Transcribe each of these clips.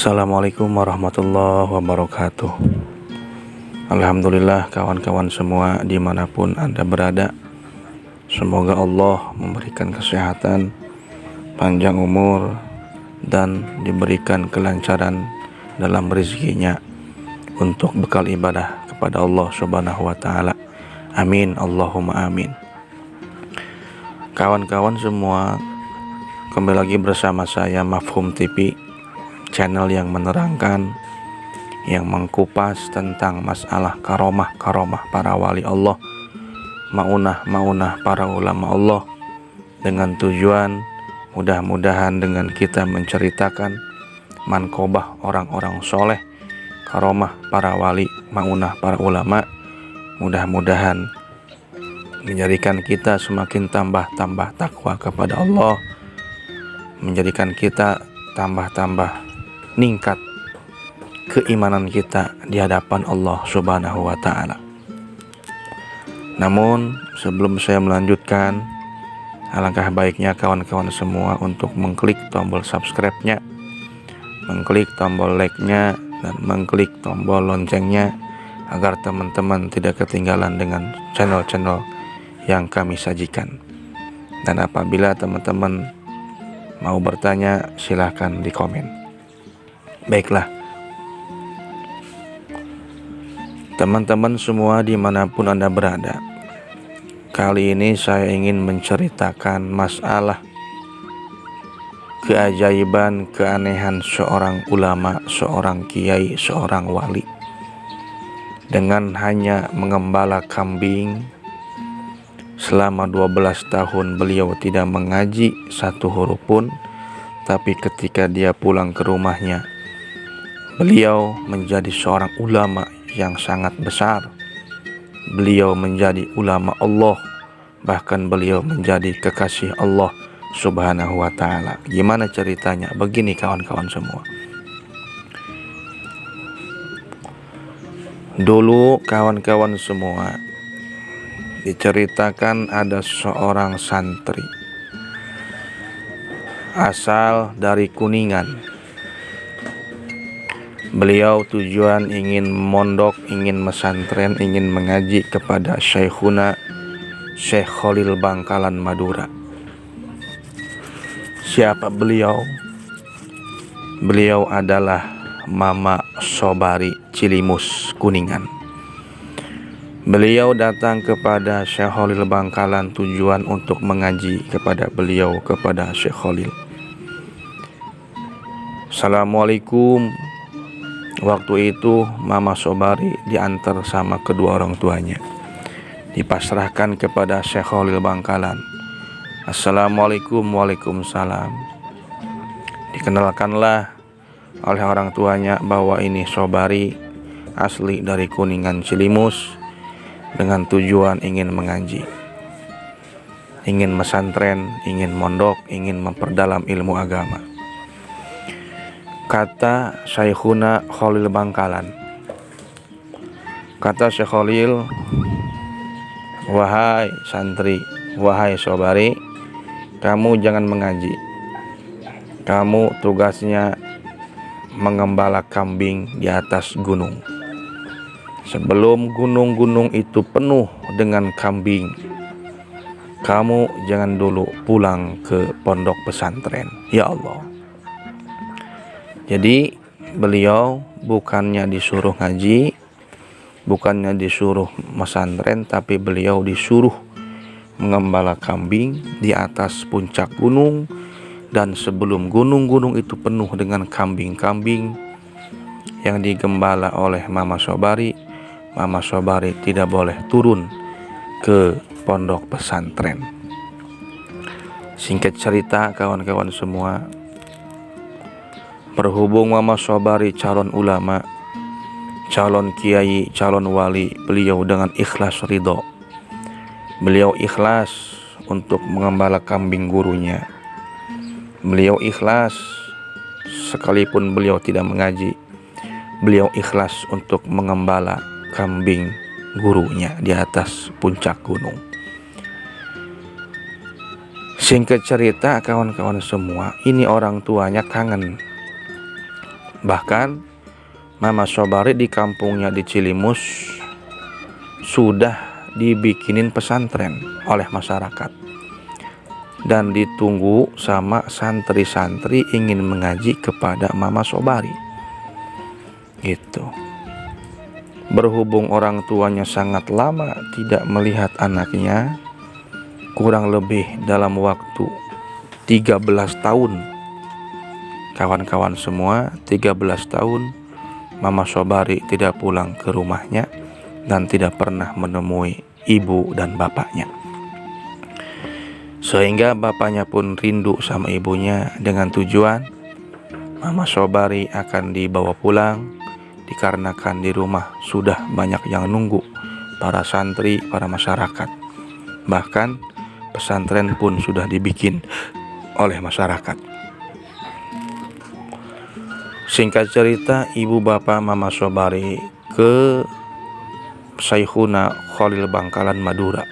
Assalamualaikum warahmatullahi wabarakatuh. Alhamdulillah kawan-kawan semua dimanapun Anda berada, semoga Allah memberikan kesehatan, panjang umur, dan diberikan kelancaran dalam rezekinya untuk bekal ibadah kepada Allah Subhanahu wa Ta'ala. Amin, Allahumma amin. Kawan-kawan semua, kembali lagi bersama saya Mafhum TV, channel yang menerangkan, yang mengkupas tentang masalah karomah para wali Allah, maunah para ulama Allah, dengan tujuan mudah-mudahan dengan kita menceritakan manqobah orang-orang soleh, karomah para wali, maunah para ulama, mudah-mudahan menjadikan kita semakin tambah takwa kepada Allah, menjadikan kita tambah ningkat keimanan kita di hadapan Allah Subhanahu wa Ta'ala. Namun sebelum saya melanjutkan, alangkah baiknya kawan-kawan semua untuk mengklik tombol subscribe-nya, mengklik tombol like-nya, dan mengklik tombol loncengnya agar teman-teman tidak ketinggalan dengan channel-channel yang kami sajikan. Dan apabila teman-teman mau bertanya, silahkan di komen. Baiklah, teman-teman semua dimanapun Anda berada, kali ini saya ingin menceritakan masalah keajaiban, keanehan seorang ulama, seorang kiai, seorang wali. Dengan hanya mengembala kambing selama 12 tahun beliau tidak mengaji satu huruf pun, tapi ketika dia pulang ke rumahnya, beliau menjadi seorang ulama yang sangat besar. Beliau menjadi ulama Allah, bahkan beliau menjadi kekasih Allah Subhanahu wa Ta'ala. Gimana ceritanya? Begini kawan-kawan semua. Dulu kawan-kawan semua, diceritakan ada seorang santri asal dari Kuningan. Beliau tujuan ingin mondok, ingin mesantren, ingin mengaji kepada Syekhuna Syekh Khalil Bangkalan Madura. Siapa beliau? Beliau adalah Mama Sobari Cilimus Kuningan. Beliau datang kepada Syekh Khalil Bangkalan tujuan untuk mengaji kepada beliau, kepada Syekh Khalil. Assalamualaikum. Waktu itu Mama Sobari diantar sama kedua orang tuanya, dipasrahkan kepada Syekh Khalil Bangkalan. Assalamualaikum. Waalaikumsalam. Dikenalkanlah oleh orang tuanya bahwa ini Sobari asli dari Kuningan Cilimus, dengan tujuan ingin mengaji, ingin mesantren, ingin mondok, ingin memperdalam ilmu agama. Kata Syekhuna Khalil Bangkalan, kata Syekh Khalil, wahai santri, wahai Sobari, kamu jangan mengaji. Kamu tugasnya mengembala kambing di atas gunung. Sebelum gunung-gunung itu penuh dengan kambing, kamu jangan dulu pulang ke pondok pesantren. Ya Allah. Jadi beliau bukannya disuruh ngaji, bukannya disuruh mesantren, tapi beliau disuruh mengembala kambing di atas puncak gunung. Dan sebelum gunung-gunung itu penuh dengan kambing-kambing yang digembala oleh Mama Sobari, Mama Sobari tidak boleh turun ke pondok pesantren. Singkat cerita kawan-kawan semua, berhubung Mama Sobari calon ulama, calon kiai, calon wali, beliau dengan ikhlas ridho. Beliau ikhlas untuk mengembala kambing gurunya. Beliau ikhlas sekalipun beliau tidak mengaji. Beliau ikhlas untuk mengembala kambing gurunya di atas puncak gunung. Singkat cerita kawan-kawan semua, ini orang tuanya kangen Bahkan Mama Sobari di kampungnya di Cilimus sudah dibikinin pesantren oleh masyarakat dan ditunggu sama santri-santri ingin mengaji kepada Mama Sobari gitu. Berhubung orang tuanya sangat lama tidak melihat anaknya, kurang lebih dalam waktu 13 tahun, kawan-kawan semua, 13 tahun Mama Sobari tidak pulang ke rumahnya dan tidak pernah menemui ibu dan bapaknya. Sehingga bapaknya pun rindu sama ibunya dengan tujuan Mama Sobari akan dibawa pulang, dikarenakan di rumah sudah banyak yang nunggu, para santri, para masyarakat. Bahkan pesantren pun sudah dibikin oleh masyarakat. Singkat cerita, ibu bapak Mama Sobari ke Syekhuna Khalil Bangkalan Madura.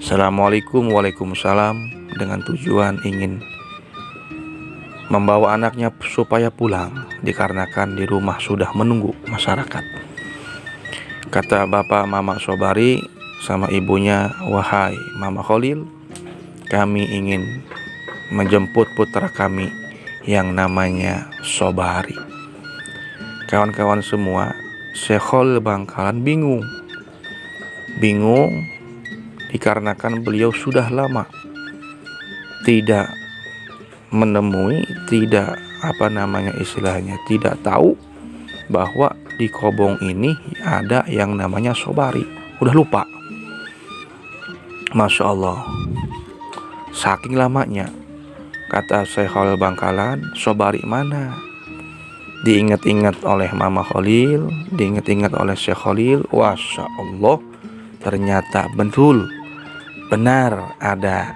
Assalamualaikum, waalaikumsalam, dengan tujuan ingin membawa anaknya supaya pulang, dikarenakan di rumah sudah menunggu masyarakat. Kata bapak Mama Sobari sama ibunya, wahai Mama Khalil, kami ingin menjemput putra kami yang namanya Sobari. Kawan-kawan semua, Syekh Khalil Bangkalan bingung dikarenakan beliau sudah lama tidak menemui, tidak tidak tahu bahwa di Kobong ini ada yang namanya Sobari. Udah lupa. Masya Allah, saking lamanya. Kata Syekh Khalil Bangkalan, Sobari mana? Diingat-ingat oleh Mama Khalil, diingat-ingat oleh Syekh Khalil. Masya Allah, ternyata benar ada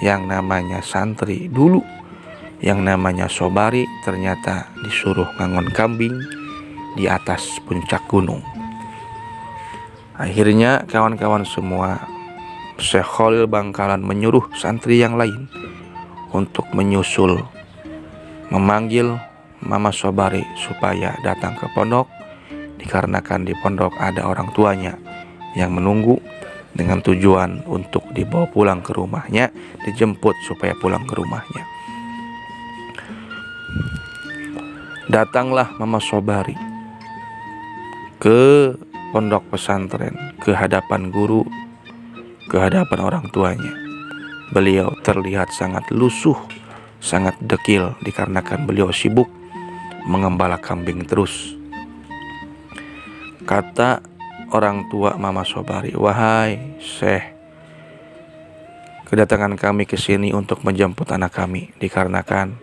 yang namanya santri dulu, yang namanya Sobari, ternyata disuruh ngangon kambing di atas puncak gunung. Akhirnya kawan-kawan semua, Syekh Khalil Bangkalan menyuruh santri yang lain untuk menyusul, memanggil Mama Sobari supaya datang ke pondok, dikarenakan di pondok ada orang tuanya yang menunggu dengan tujuan untuk dibawa pulang ke rumahnya, dijemput supaya pulang ke rumahnya. Datanglah Mama Sobari ke pondok pesantren, ke hadapan guru, ke hadapan orang tuanya. Beliau terlihat sangat lusuh, sangat dekil, dikarenakan beliau sibuk mengembala kambing terus. Kata orang tua Mama Sobari, wahai Syekh, kedatangan kami ke sini untuk menjemput anak kami, dikarenakan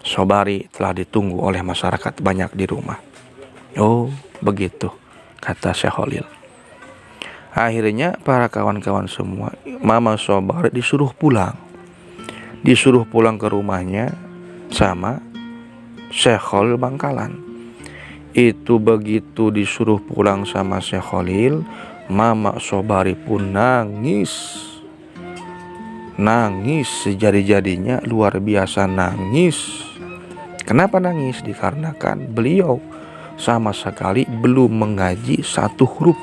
Sobari telah ditunggu oleh masyarakat banyak di rumah. Oh begitu, kata Syekh Khalil. Akhirnya para kawan-kawan semua, Mama Sobari disuruh pulang ke rumahnya sama Syekh Khalil Bangkalan. Itu begitu disuruh pulang sama Syekh Khalil, Mama Sobari pun nangis sejadi-jadinya, luar biasa nangis. Kenapa nangis? Dikarenakan beliau sama sekali belum mengaji satu huruf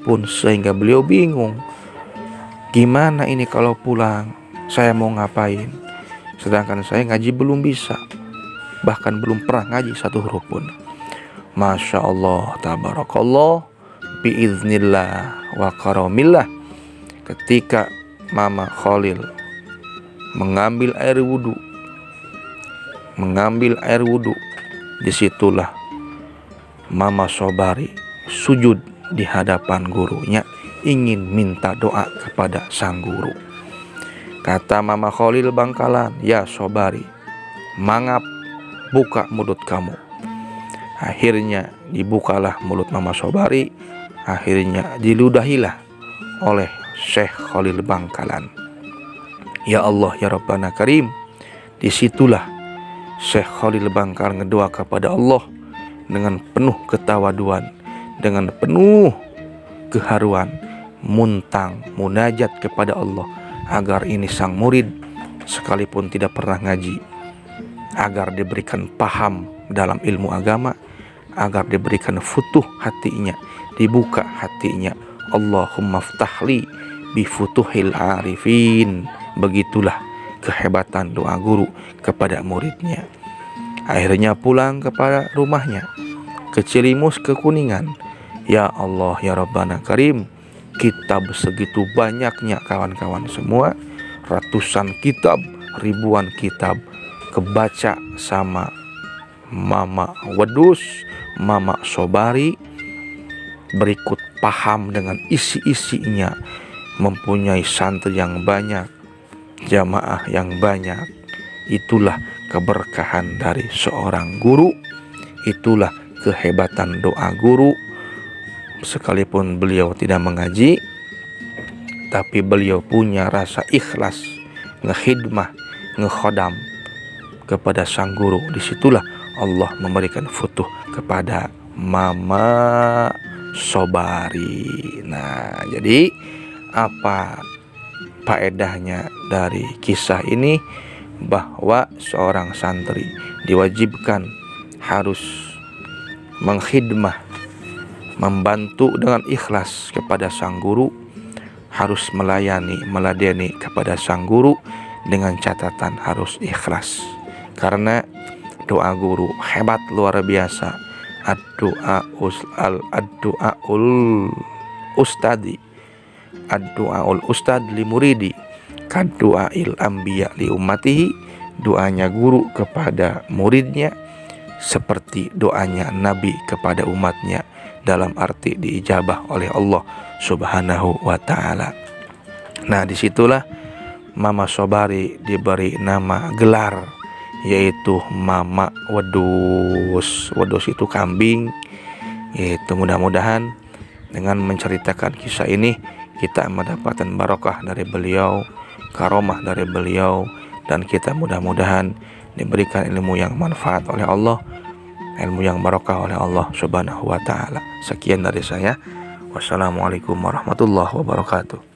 pun, sehingga beliau bingung, gimana ini kalau pulang, saya mau ngapain, sedangkan saya ngaji belum bisa, bahkan belum pernah ngaji satu huruf pun. Masya Allah, tabarakallah, biiznillah wa karamillah. Ketika Mama Khalil mengambil air wudhu, disitulah Mama Sobari sujud di hadapan gurunya, ingin minta doa kepada sang guru. Kata Mama Khalil Bangkalan, ya Sobari, mangap, buka mulut kamu. Akhirnya dibukalah mulut Mama Sobari, akhirnya diludahilah oleh Syekh Khalil Bangkalan. Ya Allah, ya Rabbana Karim. Disitulah Syekh Khalil Bangkalan ngedoa kepada Allah dengan penuh ketawaduan, dengan penuh keharuan, muntang munajat kepada Allah agar ini sang murid sekalipun tidak pernah ngaji, agar diberikan paham dalam ilmu agama, agar diberikan futuh hatinya, dibuka hatinya. Allahumma ftahli bifutuhil arifin. Begitulah kehebatan doa guru kepada muridnya. Akhirnya pulang kepada rumahnya ke Cilimus, ke Kuningan. Ya Allah, ya Rabbana Karim, kitab segitu banyaknya kawan-kawan semua, ratusan kitab, ribuan kitab, kebaca sama Mama Wedus, Mama Sobari, berikut paham dengan isi-isinya, mempunyai santri yang banyak, jamaah yang banyak. Itulah keberkahan dari seorang guru, itulah kehebatan doa guru. Sekalipun beliau tidak mengaji, tapi beliau punya rasa ikhlas, ngekhidmah, ngekhodam kepada sang guru. Disitulah Allah memberikan futuh kepada Mama Sobari. Nah, jadi apa faedahnya dari kisah ini? Bahwa seorang santri diwajibkan harus mengkhidmah, membantu dengan ikhlas kepada sang guru, harus melayani, meladeni kepada sang guru dengan catatan harus ikhlas. Karena doa guru hebat luar biasa. Ad-du'aul ustadi, ad-du'aul ustad li muridi, kaddu'ail anbiya li ummatihi. Doanya guru kepada muridnya seperti doanya Nabi kepada umatnya, dalam arti diijabah oleh Allah Subhanahu wa ta'ala. Nah, disitulah Mama Sobari diberi nama gelar, yaitu Mama Wedus. Wedus itu kambing. Itu mudah-mudahan dengan menceritakan kisah ini kita mendapatkan barokah dari beliau, karomah dari beliau, dan kita mudah-mudahan diberikan ilmu yang manfaat oleh Allah, ilmu yang barokah oleh Allah Subhanahu wa ta'ala. Sekian dari saya. Wassalamualaikum warahmatullahi wabarakatuh.